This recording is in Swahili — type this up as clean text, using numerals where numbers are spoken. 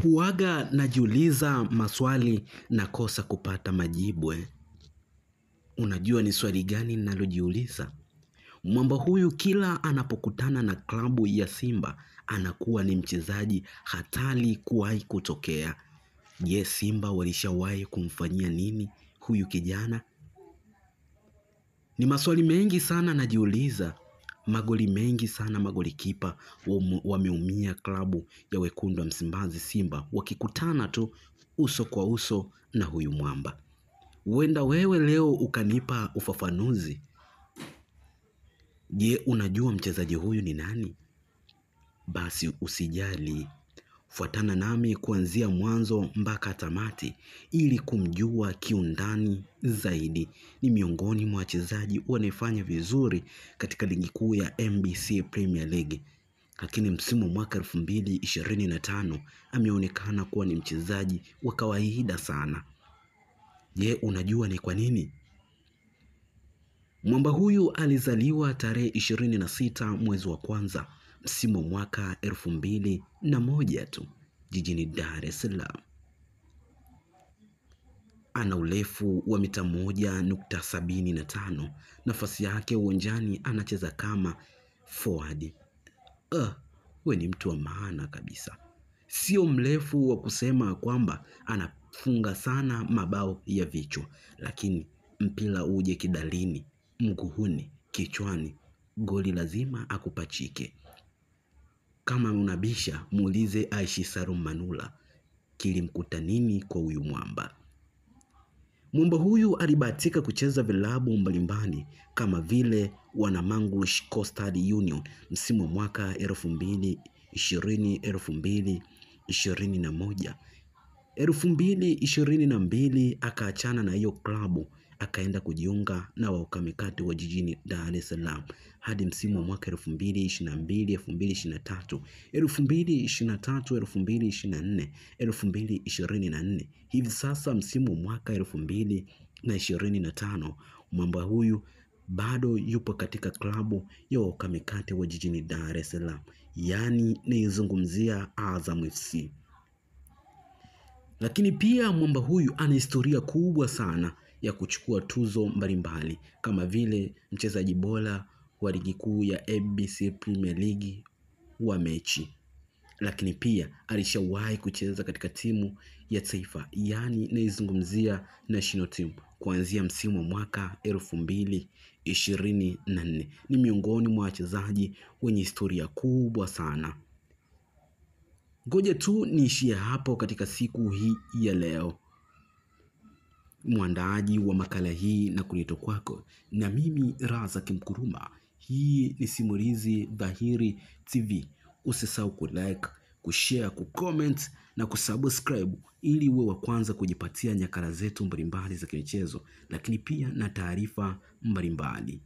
Huaga najiuliza maswali nakosa kupata majibu. Unajua ni swali gani ninalojiuliza? Mwamba huyu kila anapokutana na klabu ya Simba anakuwa ni mchezaji hatari kuwahi kutokea. Je, Simba walishawahi kumfanyia nini huyu kijana? Ni maswali mengi sana najiuliza. Magoli mengi sana magolikipa wameumia klabu ya wekundu wa Msimbazi Simba wakikutana tu uso kwa uso na huyu mwamba. Huenda wewe leo ukanipa ufafanuzi. Je, unajua mchezaji huyu ni nani? Basi usijali. Fuatana nami kuanzia mwanzo mpaka tamati ili kumjua kiundani zaidi. Ni miongoni mwa wachezaji wanaofanya vizuri katika ligi kuu ya NBC Premier League. Lakini msimu mwaka 2025 ameonekana kuwa ni mchezaji wa kawaida sana. Je, unajua ni kwa nini? Mwamba huyu alizaliwa tarehe 26 mwezi wa kwanza msimu mwaka 2001 tu jijini Dar es Salaam. Ana urefu wa mita 1.75. Nafasi yake uwanjani anacheza kama forward. We ni mtu wa maana kabisa. Sio mrefu wa kusema kwamba anafunga sana mabao ya vichwa, lakini mpira uje kidalini, mguuni, kichwani, goli lazima akupachike. Kama unabisha, muulize Aishi Salum Manula kilimkuta nini kwa huyu mwamba. Mwamba huyu alibahatika kucheza vilabu mbalimbali kama vile Wanamangush Coastal Union msimu mwaka 2020-2021. 2022 akaachana na hiyo klabu akaenda kujiunga na Waukamikati wa jijini Dar es Salaam hadi msimu wa mwaka 2022-2023, 2023-2024, 2024. Hivi sasa msimu wa mwaka 2025 mwamba huyu bado yupo katika klabu ya Waukamikati wa jijini Dar es Salaam, yani naizungumzia Azam FC. Lakini pia mwamba huyu ana historia kubwa sana ya kuchukua tuzo mbalimbali kama vile mchezaji bora wa ligi kuu ya NBC Premier League wa mechi. Lakini pia alishawahi kucheza katika timu ya taifa, yani naizungumzia national team kuanzia msimu wa mwaka 2024. Ni miongoni mwa wachezaji wenye historia kubwa sana. Ngoja tu niishie hapo katika siku hii ya leo. Mwandaaji wa makala hii na kuleta kwako na mimi Razak Mkuruma. Hii ni Simulizi Dhahiri TV. Usisahau kulike, kushare, kucomment na kusubscribe ili uwe wa kwanza kujipatia nyakala zetu mbalimbali za kimichezo, lakini pia na taarifa mbalimbali.